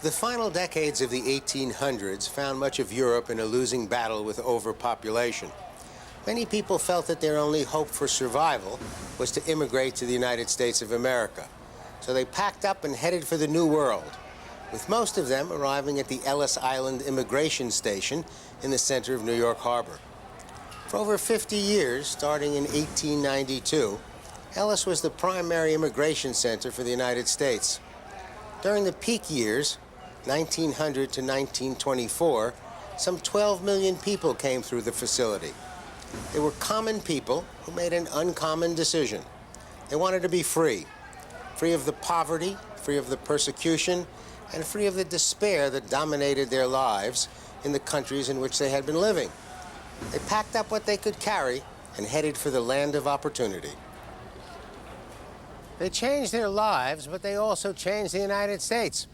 The final decades of the 1800s found much of Europe in a losing battle with overpopulation. Many people felt that their only hope for survival was to immigrate to the United States of America. So they packed up and headed for the New World, with most of them arriving at the Ellis Island Immigration Station in the center of New York Harbor. For over 50 years, starting in 1892, Ellis was the primary immigration center for the United States. During the peak years, 1900 to 1924, some 12 million people came through the facility. They were common people who made an uncommon decision. They wanted to be free, free of the poverty, free of the persecution, and free of the despair that dominated their lives in the countries in which they had been living. They packed up what they could carry and headed for the land of opportunity. They changed their lives, but they also changed the United States.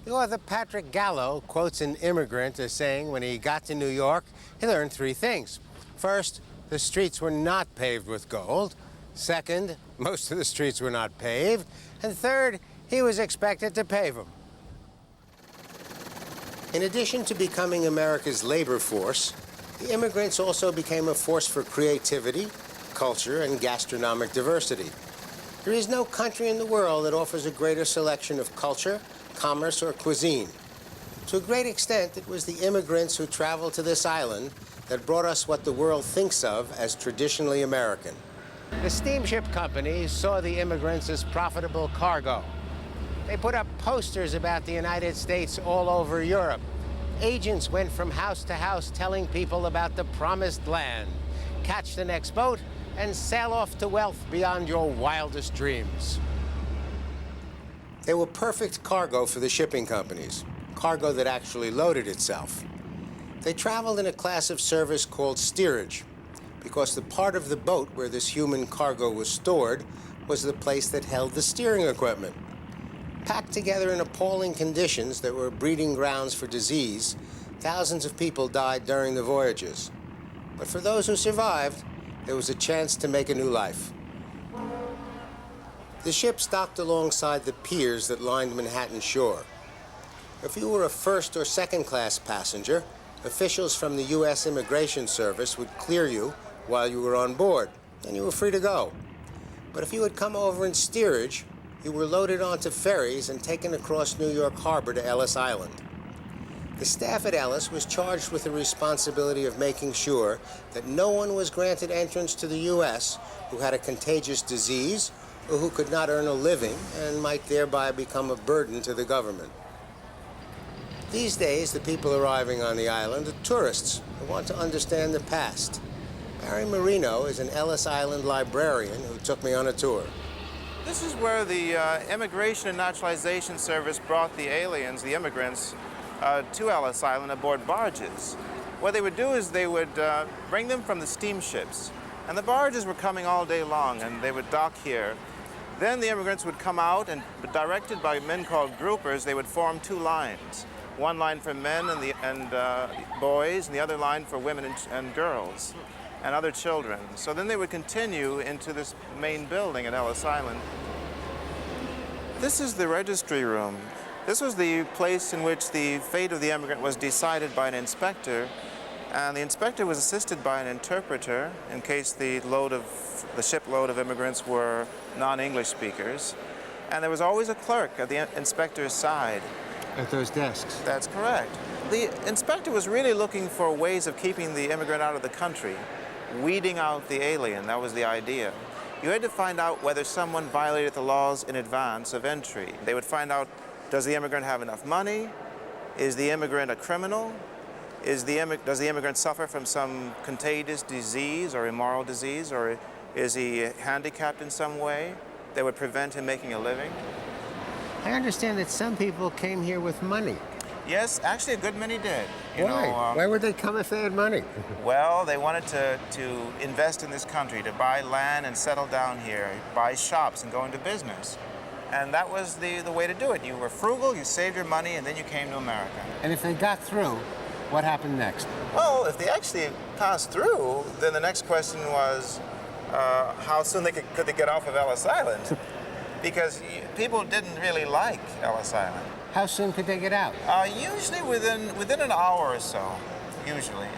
The author Patrick Gallo quotes an immigrant as saying when he got to New York, he learned three things. First, the streets were not paved with gold. Second, most of the streets were not paved. And third, he was expected to pave them. In addition to becoming America's labor force, the immigrants also became a force for creativity, culture, and gastronomic diversity. There is no country in the world that offers a greater selection of culture, commerce, or cuisine. To a great extent, it was the immigrants who traveled to this island that brought us what the world thinks of as traditionally American. The steamship companies saw the immigrants as profitable cargo. They put up posters about the United States all over Europe. Agents went from house to house telling people about the promised land. Catch the next boat and sail off to wealth beyond your wildest dreams. They were perfect cargo for the shipping companies, cargo that actually loaded itself. They traveled in a class of service called steerage, because the part of the boat where this human cargo was stored was the place that held the steering equipment. Packed together in appalling conditions that were breeding grounds for disease, thousands of people died during the voyages. But for those who survived, there was a chance to make a new life. The ship stopped alongside the piers that lined Manhattan shore. If you were a first or second class passenger, officials from the U.S. Immigration Service would clear you while you were on board, and you were free to go. But if you had come over in steerage, you were loaded onto ferries and taken across New York Harbor to Ellis Island. The staff at Ellis was charged with the responsibility of making sure that no one was granted entrance to the U.S. who had a contagious disease or who could not earn a living and might thereby become a burden to the government. These days, the people arriving on the island are tourists who want to understand the past. Barry Marino is an Ellis Island librarian who took me on a tour. This is where the Immigration and Naturalization Service brought the aliens, the immigrants, to Ellis Island aboard barges. What they would do is they would bring them from the steamships. And the barges were coming all day long, and they would dock here. Then the immigrants would come out, and directed by men called groupers, they would form two lines. One line for men and boys, and the other line for women and girls and other children. So then they would continue into this main building at Ellis Island. This is the registry room. This was the place in which the fate of the immigrant was decided by an inspector, and the inspector was assisted by an interpreter in case the shipload of immigrants were non-English speakers. And there was always a clerk at the inspector's side. At those desks? That's correct. The inspector was really looking for ways of keeping the immigrant out of the country, weeding out the alien. That was the idea. You had to find out whether someone violated the laws in advance of entry. They would find out, does the immigrant have enough money? Is the immigrant a criminal? Does the immigrant suffer from some contagious disease or immoral disease, or is he handicapped in some way that would prevent him making a living? I understand that some people came here with money. Yes, actually a good many did. Why? Why would they come if they had money? Well, they wanted to invest in this country, to buy land and settle down here, buy shops and go into business. And that was the way to do it. You were frugal, you saved your money, and then you came to America. And if they got through, what happened next? Well, if they actually passed through, then the next question was, how soon could they get off of Ellis Island? Because people didn't really like Ellis Island. How soon could they get out? Usually within an hour or so, usually.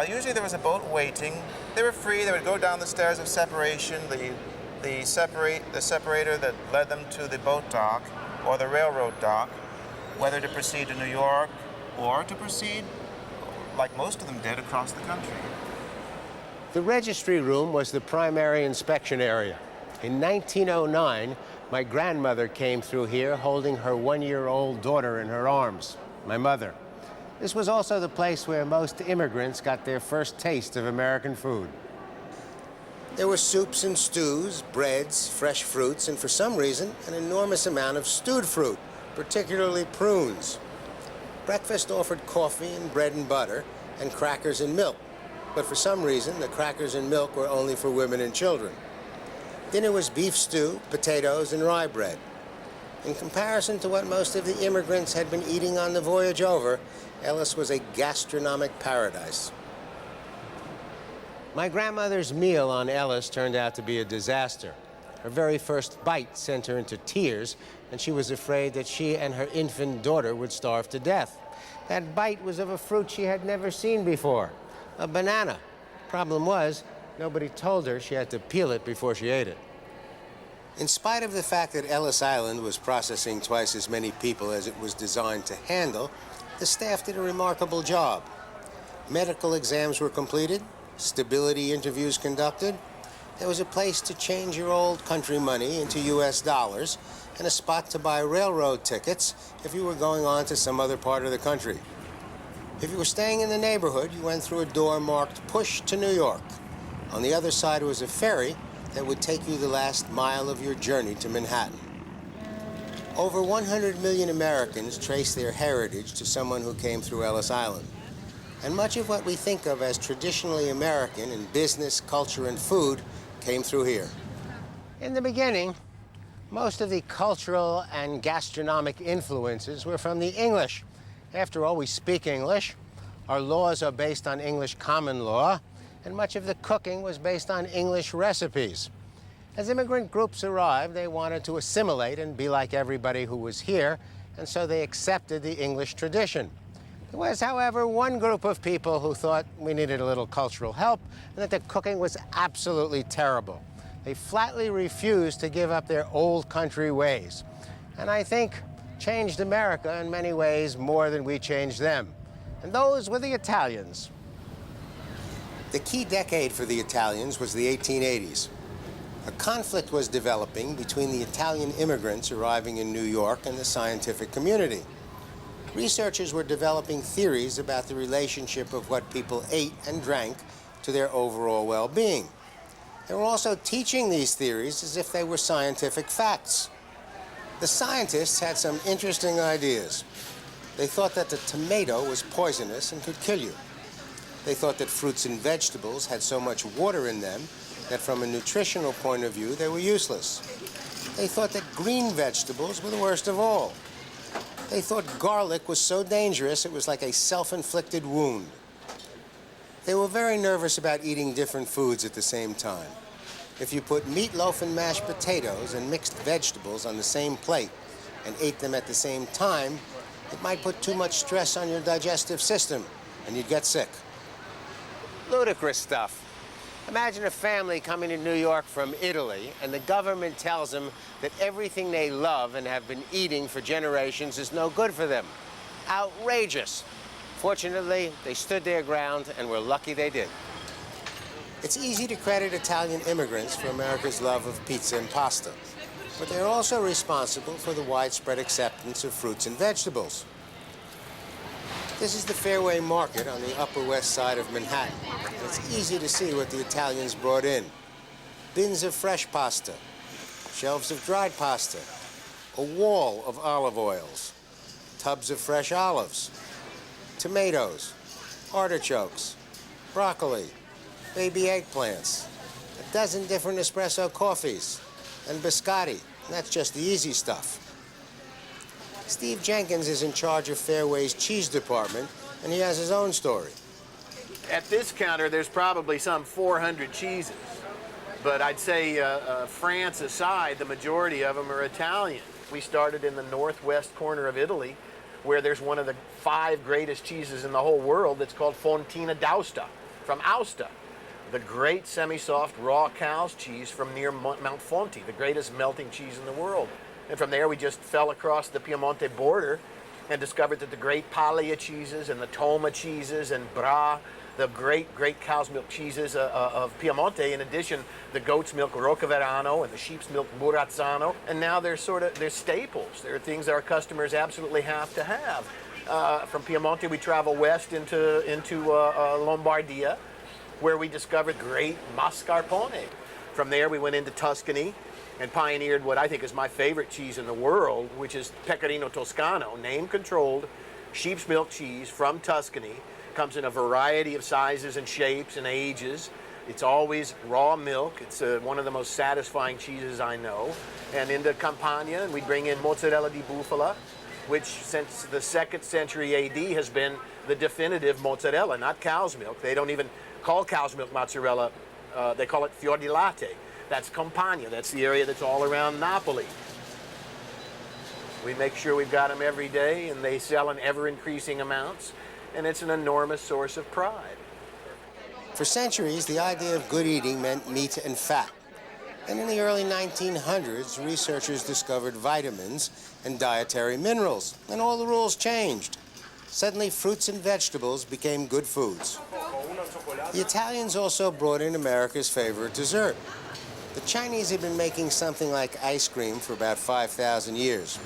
Usually there was a boat waiting. They were free. They would go down the stairs of separation, the separator that led them to the boat dock or the railroad dock, whether to proceed to New York or to proceed, like most of them did, across the country. The registry room was the primary inspection area. In 1909, my grandmother came through here holding her one-year-old daughter in her arms, my mother. This was also the place where most immigrants got their first taste of American food. There were soups and stews, breads, fresh fruits, and for some reason, an enormous amount of stewed fruit, particularly prunes. Breakfast offered coffee and bread and butter, and crackers and milk. But for some reason, the crackers and milk were only for women and children. Dinner was beef stew, potatoes, and rye bread. In comparison to what most of the immigrants had been eating on the voyage over, Ellis was a gastronomic paradise. My grandmother's meal on Ellis turned out to be a disaster. Her very first bite sent her into tears, and she was afraid that she and her infant daughter would starve to death. That bite was of a fruit she had never seen before, a banana. Problem was, nobody told her she had to peel it before she ate it. In spite of the fact that Ellis Island was processing twice as many people as it was designed to handle, the staff did a remarkable job. Medical exams were completed, stability interviews conducted. There was a place to change your old country money into U.S. dollars and a spot to buy railroad tickets if you were going on to some other part of the country. If you were staying in the neighborhood, you went through a door marked Push to New York. On the other side was a ferry that would take you the last mile of your journey to Manhattan. Over 100 million Americans trace their heritage to someone who came through Ellis Island. And much of what we think of as traditionally American in business, culture, and food came through here. In the beginning, most of the cultural and gastronomic influences were from the English. After all, we speak English. Our laws are based on English common law, and much of the cooking was based on English recipes. As immigrant groups arrived, they wanted to assimilate and be like everybody who was here, and so they accepted the English tradition. There was, however, one group of people who thought we needed a little cultural help and that the cooking was absolutely terrible. They flatly refused to give up their old country ways, and I think changed America in many ways more than we changed them. And those were the Italians. The key decade for the Italians was the 1880s. A conflict was developing between the Italian immigrants arriving in New York and the scientific community. Researchers were developing theories about the relationship of what people ate and drank to their overall well-being. They were also teaching these theories as if they were scientific facts. The scientists had some interesting ideas. They thought that the tomato was poisonous and could kill you. They thought that fruits and vegetables had so much water in them that from a nutritional point of view, they were useless. They thought that green vegetables were the worst of all. They thought garlic was so dangerous it was like a self-inflicted wound. They were very nervous about eating different foods at the same time. If you put meatloaf and mashed potatoes and mixed vegetables on the same plate and ate them at the same time, it might put too much stress on your digestive system and you'd get sick. Ludicrous stuff. Imagine a family coming to New York from Italy, and the government tells them that everything they love and have been eating for generations is no good for them. Outrageous. Fortunately, they stood their ground, and we're lucky they did. It's easy to credit Italian immigrants for America's love of pizza and pasta, but they're also responsible for the widespread acceptance of fruits and vegetables. This is the Fairway Market on the Upper West Side of Manhattan, and it's easy to see what the Italians brought in. Bins of fresh pasta, shelves of dried pasta, a wall of olive oils, tubs of fresh olives, tomatoes, artichokes, broccoli, baby eggplants, a dozen different espresso coffees, and biscotti. And that's just the easy stuff. Steve Jenkins is in charge of Fairway's cheese department, and he has his own story. At this counter, there's probably some 400 cheeses. But I'd say France aside, the majority of them are Italian. We started in the northwest corner of Italy, where there's one of the 5 greatest cheeses in the whole world that's called Fontina d'Aosta, from Aosta, the great semi-soft raw cow's cheese from near Mount Fonti, the greatest melting cheese in the world. And from there we just fell across the Piemonte border and discovered that the great Paglia cheeses and the Toma cheeses and Bra, the great cow's milk cheeses of Piemonte, in addition the goat's milk Roccaverano and the sheep's milk Burazzano, and now they're staples. They're things that our customers absolutely have to have. From Piemonte we travel west into Lombardia, where we discovered great mascarpone. From there we went into Tuscany and pioneered what I think is my favorite cheese in the world, which is Pecorino Toscano, name-controlled sheep's milk cheese from Tuscany. Comes in a variety of sizes and shapes and ages. It's always raw milk. It's one of the most satisfying cheeses I know. And into Campania, and we bring in mozzarella di bufala, which since the 2nd century AD has been the definitive mozzarella, not cow's milk. They don't even call cow's milk mozzarella, they call it fior di latte. That's Campania, that's the area that's all around Napoli. We make sure we've got them every day, and they sell in ever-increasing amounts, and it's an enormous source of pride. For centuries, the idea of good eating meant meat and fat. And in the early 1900s, researchers discovered vitamins and dietary minerals, and all the rules changed. Suddenly, fruits and vegetables became good foods. The Italians also brought in America's favorite dessert. The Chinese had been making something like ice cream for about 5,000 years.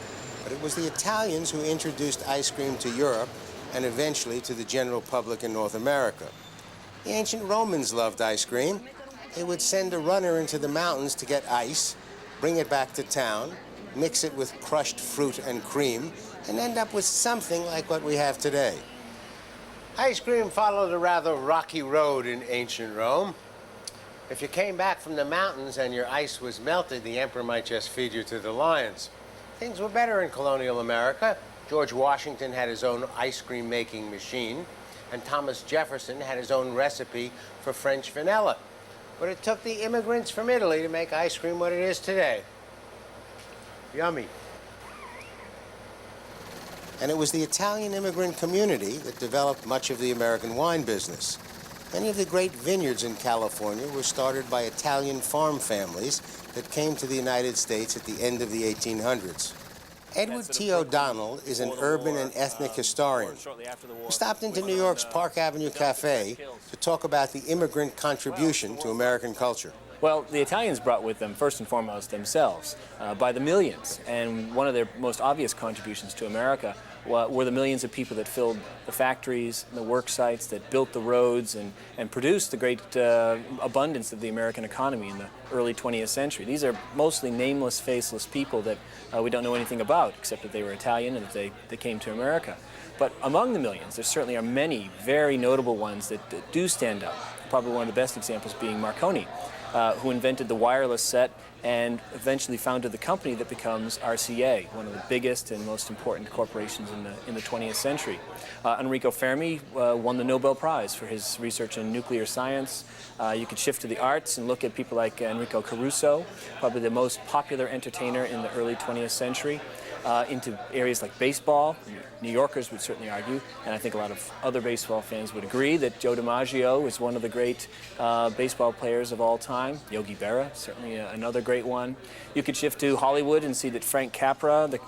But it was the Italians who introduced ice cream to Europe and eventually to the general public in North America. The ancient Romans loved ice cream. They would send a runner into the mountains to get ice, bring it back to town, mix it with crushed fruit and cream, and end up with something like what we have today. Ice cream followed a rather rocky road in ancient Rome. If you came back from the mountains and your ice was melted, the emperor might just feed you to the lions. Things were better in colonial America. George Washington had his own ice cream making machine, and Thomas Jefferson had his own recipe for French vanilla. But it took the immigrants from Italy to make ice cream what it is today. Yummy. And it was the Italian immigrant community that developed much of the American wine business. Many of the great vineyards in California were started by Italian farm families that came to the United States at the end of the 1800s. Edward T. O'Donnell is an urban and ethnic historian who stopped into New York's Park Avenue Cafe to talk about the immigrant contribution to American culture. Well, the Italians brought with them, first and foremost, themselves by the millions. And one of their most obvious contributions to America were the millions of people that filled the factories and the work sites, that built the roads and produced the great abundance of the American economy in the early 20th century. These are mostly nameless, faceless people that we don't know anything about, except that they were Italian and that they came to America. But among the millions, there certainly are many very notable ones that do stand out. Probably one of the best examples being Marconi, who invented the wireless set and eventually founded the company that becomes RCA, one of the biggest and most important corporations in the 20th century. Enrico Fermi won the Nobel Prize for his research in nuclear science. You could shift to the arts and look at people like Enrico Caruso, probably the most popular entertainer in the early 20th century. Into areas like baseball. New Yorkers would certainly argue, and I think a lot of other baseball fans would agree, that Joe DiMaggio is one of the great baseball players of all time. Yogi Berra, certainly another great one. You could shift to Hollywood and see that Frank Capra, the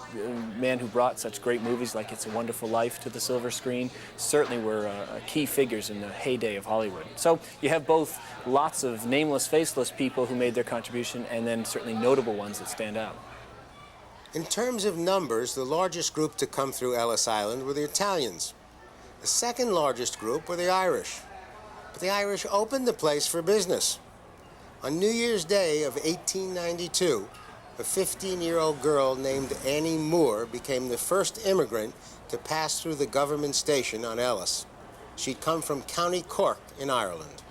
man who brought such great movies like It's a Wonderful Life to the silver screen, certainly were key figures in the heyday of Hollywood. So you have both lots of nameless, faceless people who made their contribution, and then certainly notable ones that stand out. In terms of numbers, the largest group to come through Ellis Island were the Italians. The second largest group were the Irish. But the Irish opened the place for business. On New Year's Day of 1892, a 15-year-old girl named Annie Moore became the first immigrant to pass through the government station on Ellis. She'd come from County Cork in Ireland.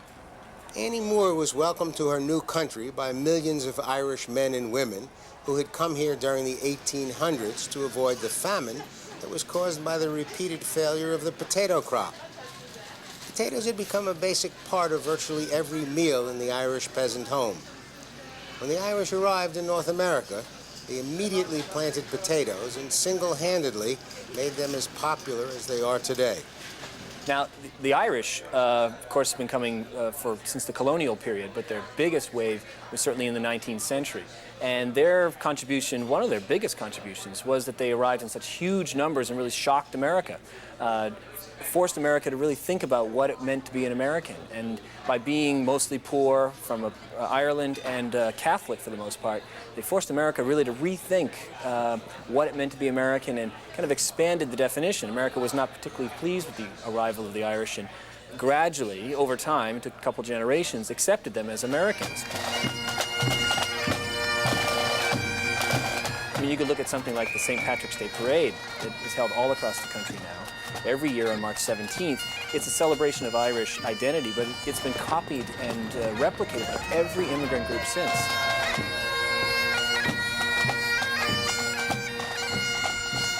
Annie Moore was welcomed to her new country by millions of Irish men and women who had come here during the 1800s to avoid the famine that was caused by the repeated failure of the potato crop. Potatoes had become a basic part of virtually every meal in the Irish peasant home. When the Irish arrived in North America, They immediately planted potatoes and single-handedly made them as popular as they are today. Now, the Irish, of course, have been coming since the colonial period, but their biggest wave was certainly in the 19th century. And their contribution, one of their biggest contributions, was that they arrived in such huge numbers and really shocked America. Forced America to really think about what it meant to be an American. And by being mostly poor from Ireland and Catholic for the most part, they forced America really to rethink what it meant to be American and kind of expanded the definition. America was not particularly pleased with the arrival of the Irish and gradually, over time, it took a couple generations, accepted them as Americans. I mean, you could look at something like the St. Patrick's Day Parade that is held all across the country now. Every year on March 17th, it's a celebration of Irish identity, but it's been copied and replicated by every immigrant group since.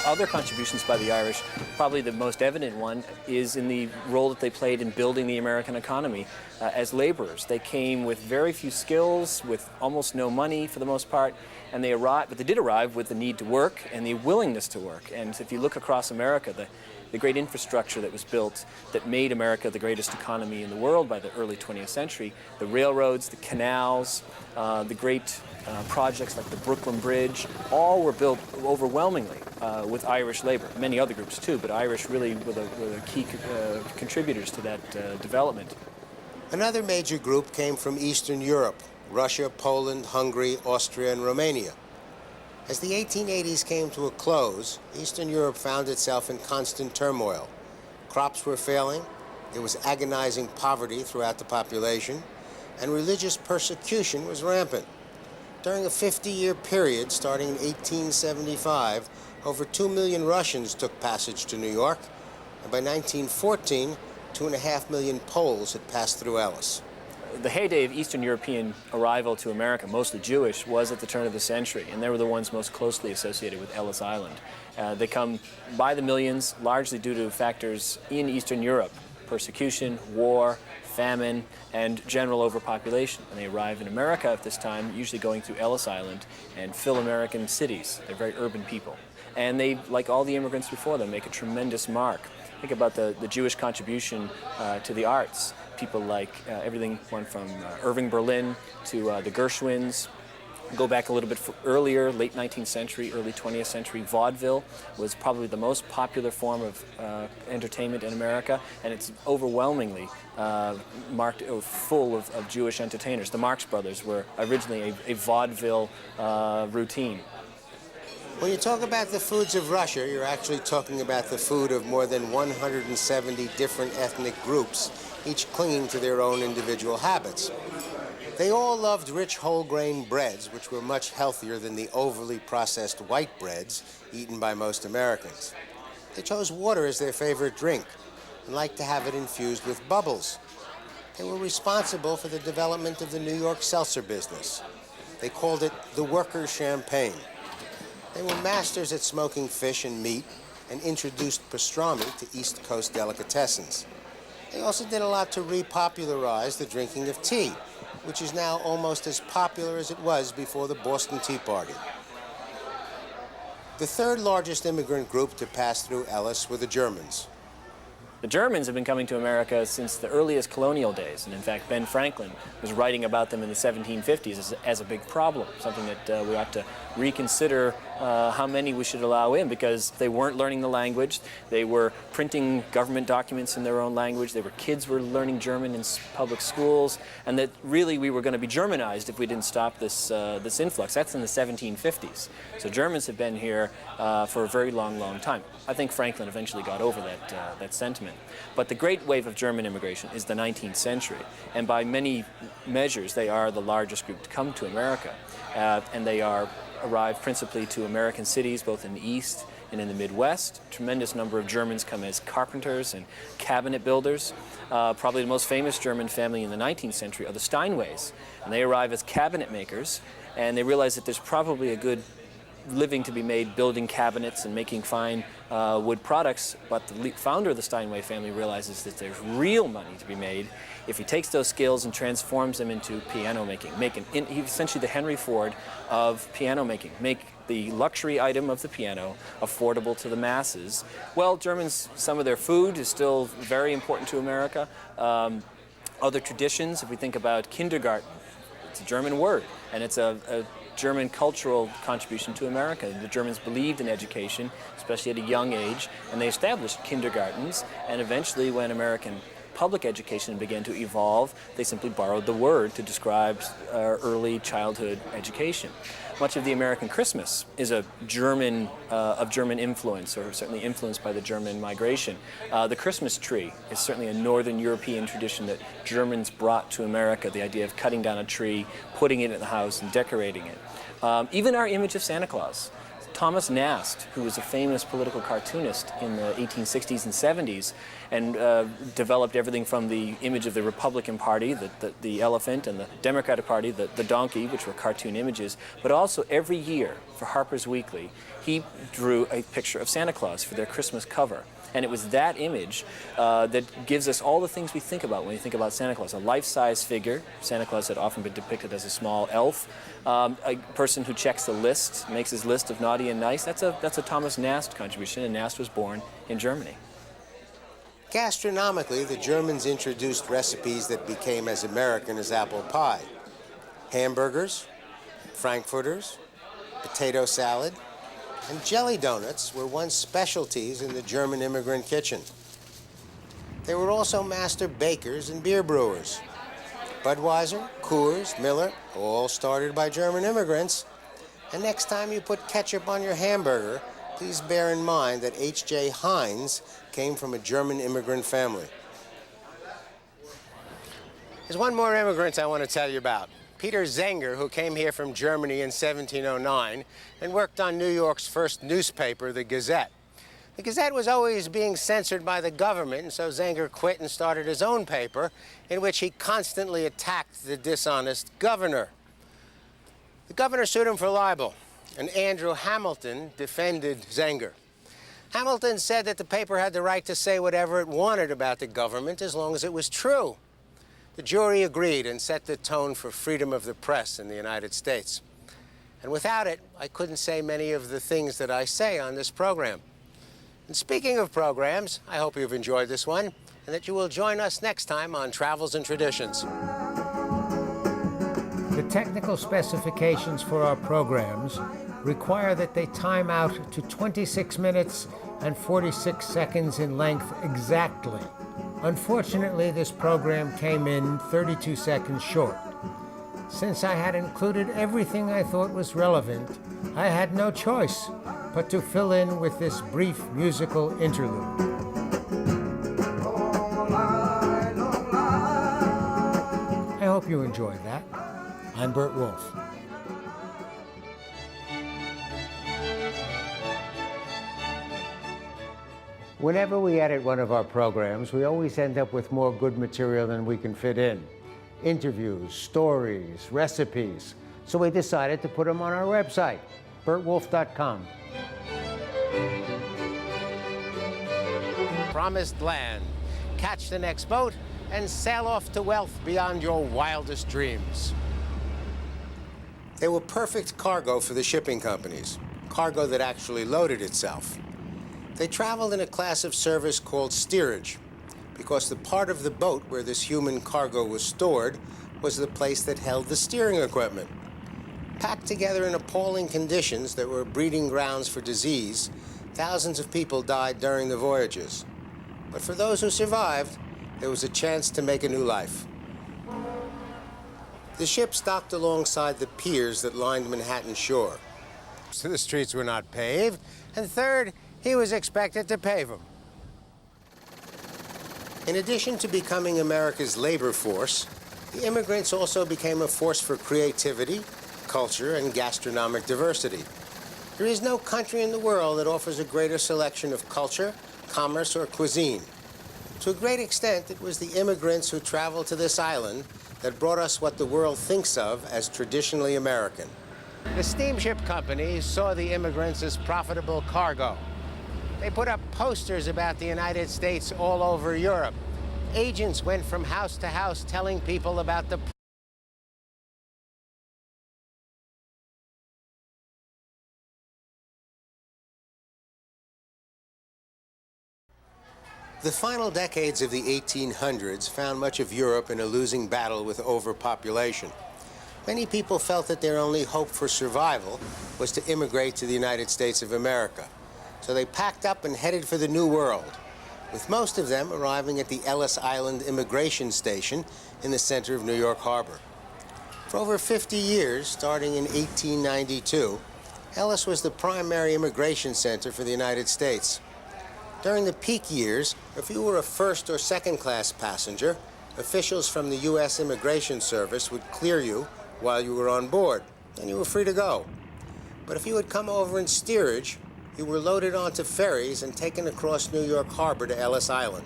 Other contributions by the Irish, probably the most evident one, is in the role that they played in building the American economy as laborers. They came with very few skills, with almost no money for the most part, and they arrived, but they did arrive with the need to work and the willingness to work. And if you look across America, the great infrastructure that was built that made America the greatest economy in the world by the early 20th century, the railroads, the canals, the great projects like the Brooklyn Bridge, all were built overwhelmingly with Irish labor. Many other groups too, but Irish really were the key contributors to that development. Another major group came from Eastern Europe: Russia, Poland, Hungary, Austria, and Romania. As the 1880s came to a close, Eastern Europe found itself in constant turmoil. Crops were failing, there was agonizing poverty throughout the population, and religious persecution was rampant. During a 50-year period starting in 1875, over 2 million Russians took passage to New York, and by 1914, 2.5 million Poles had passed through Ellis. The heyday of Eastern European arrival to America, mostly Jewish, was at the turn of the century, and they were the ones most closely associated with Ellis Island. They come by the millions, largely due to factors in Eastern Europe: persecution, war, famine, and general overpopulation. And they arrive in America at this time, usually going through Ellis Island, and fill American cities. They're very urban people. And they, like all the immigrants before them, make a tremendous mark. Think about the Jewish contribution to the arts. People like everything went from Irving Berlin to the Gershwins. Go back a little bit earlier, late 19th century, early 20th century, vaudeville was probably the most popular form of entertainment in America, and it's overwhelmingly full of Jewish entertainers. The Marx Brothers were originally a vaudeville routine. When you talk about the foods of Russia, you're actually talking about the food of more than 170 different ethnic groups, each clinging to their own individual habits. They all loved rich whole-grain breads, which were much healthier than the overly processed white breads eaten by most Americans. They chose water as their favorite drink and liked to have it infused with bubbles. They were responsible for the development of the New York seltzer business. They called it the workers' champagne. They were masters at smoking fish and meat and introduced pastrami to East Coast delicatessens. They also did a lot to repopularize the drinking of tea, which is now almost as popular as it was before the Boston Tea Party. The third largest immigrant group to pass through Ellis were the Germans. The Germans have been coming to America since the earliest colonial days, and in fact Ben Franklin was writing about them in the 1750s as a big problem, something that we ought to reconsider how many we should allow in, because they weren't learning the language, they were printing government documents in their own language, kids were learning German in public schools, and that really we were going to be Germanized if we didn't stop this influx. That's in the 1750s. So Germans have been here for a very long time. I think Franklin eventually got over that sentiment. But the great wave of German immigration is the 19th century, and by many measures they are the largest group to come to America, and they arrive principally to American cities both in the East and in the Midwest. A tremendous number of Germans come as carpenters and cabinet builders. Probably the most famous German family in the 19th century are the Steinways, and they arrive as cabinet makers, and they realize that there's probably a good living to be made building cabinets and making fine wood products, but the founder of the Steinway family realizes that there's real money to be made if he takes those skills and transforms them into piano making. He's essentially the Henry Ford of piano making. Make the luxury item of the piano affordable to the masses. Well, Germans, some of their food is still very important to America. Other traditions, if we think about kindergarten, it's a German word, and it's a German cultural contribution to America. The Germans believed in education, especially at a young age, and they established kindergartens, and eventually when American public education began to evolve, they simply borrowed the word to describe early childhood education. Much of the American Christmas is of German influence, or certainly influenced by the German migration. The Christmas tree is certainly a Northern European tradition that Germans brought to America, the idea of cutting down a tree, putting it in the house, and decorating it. Even our image of Santa Claus. Thomas Nast, who was a famous political cartoonist in the 1860s and 70s, and developed everything from the image of the Republican Party, the elephant, and the Democratic Party, the donkey, which were cartoon images, but also every year for Harper's Weekly, he drew a picture of Santa Claus for their Christmas cover. And it was that image that gives us all the things we think about when we think about Santa Claus. A life-size figure. Santa Claus had often been depicted as a small elf. A person who checks the list, makes his list of naughty and nice. That's a Thomas Nast contribution, and Nast was born in Germany. Gastronomically, the Germans introduced recipes that became as American as apple pie. Hamburgers, frankfurters, potato salad, and jelly donuts were once specialties in the German immigrant kitchen. They were also master bakers and beer brewers. Budweiser, Coors, Miller, all started by German immigrants. And next time you put ketchup on your hamburger, please bear in mind that H.J. Heinz came from a German immigrant family. There's one more immigrant I want to tell you about. Peter Zenger, who came here from Germany in 1709 and worked on New York's first newspaper, the Gazette. The Gazette was always being censored by the government, and so Zenger quit and started his own paper, in which he constantly attacked the dishonest governor. The governor sued him for libel, and Andrew Hamilton defended Zenger. Hamilton said that the paper had the right to say whatever it wanted about the government as long as it was true. The jury agreed and set the tone for freedom of the press in the United States. And without it, I couldn't say many of the things that I say on this program. And speaking of programs, I hope you've enjoyed this one and that you will join us next time on Travels and Traditions. The technical specifications for our programs require that they time out to 26 minutes and 46 seconds in length exactly. Unfortunately, this program came in 32 seconds short. Since I had included everything I thought was relevant, I had no choice but to fill in with this brief musical interlude. I hope you enjoyed that. I'm BURT WOLF. Whenever we edit one of our programs, we always end up with more good material than we can fit in. Interviews, stories, recipes. So we decided to put them on our website, burtwolf.com. Promised land. Catch the next boat and sail off to wealth beyond your wildest dreams. They were perfect cargo for the shipping companies, cargo that actually loaded itself. They traveled in a class of service called steerage, because the part of the boat where this human cargo was stored was the place that held the steering equipment. Packed together in appalling conditions that were breeding grounds for disease, thousands of people died during the voyages. But for those who survived, there was a chance to make a new life. The ship stopped alongside the piers that lined Manhattan shore. So the streets were not paved, and third, he was expected to pave them. In addition to becoming America's labor force, the immigrants also became a force for creativity, culture, and gastronomic diversity. There is no country in the world that offers a greater selection of culture, commerce, or cuisine. To a great extent, it was the immigrants who traveled to this island that brought us what the world thinks of as traditionally American. The steamship companies saw the immigrants as profitable cargo. They put up posters about the United States all over Europe. Agents went from house to house telling people about the The final decades of the 1800s found much of Europe in a losing battle with overpopulation. Many people felt that their only hope for survival was to immigrate to the United States of America. So they packed up and headed for the New World, with most of them arriving at the Ellis Island Immigration Station in the center of New York Harbor. For over 50 years, starting in 1892, Ellis was the primary immigration center for the United States. During the peak years, if you were a first or second class passenger, officials from the U.S. Immigration Service would clear you while you were on board, and you were free to go. But if you had come over in steerage, you were loaded onto ferries and taken across New York Harbor to Ellis Island.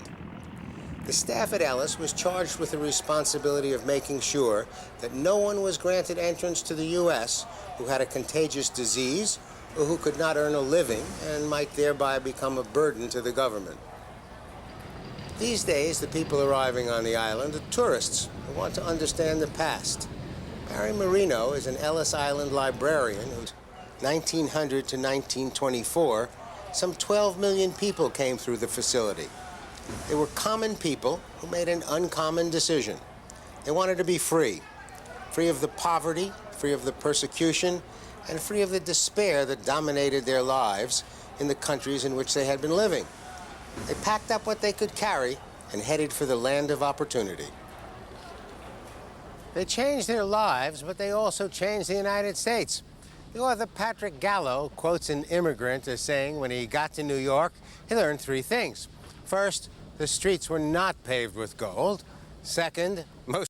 The staff at Ellis was charged with the responsibility of making sure that no one was granted entrance to the U.S. who had a contagious disease or who could not earn a living and might thereby become a burden to the government. These days, the people arriving on the island are tourists who want to understand the past. Barry Marino is an Ellis Island librarian whose 1900 to 1924, some 12 million people came through the facility. They were common people who made an uncommon decision. They wanted to be free of the poverty, free of the persecution, and free of the despair that dominated their lives in the countries in which they had been living. They packed up what they could carry and headed for the land of opportunity. They changed their lives, but they also changed the United States. The author Patrick Gallo quotes an immigrant as saying when he got to New York, he learned three things. First, the streets were not paved with gold. Second, most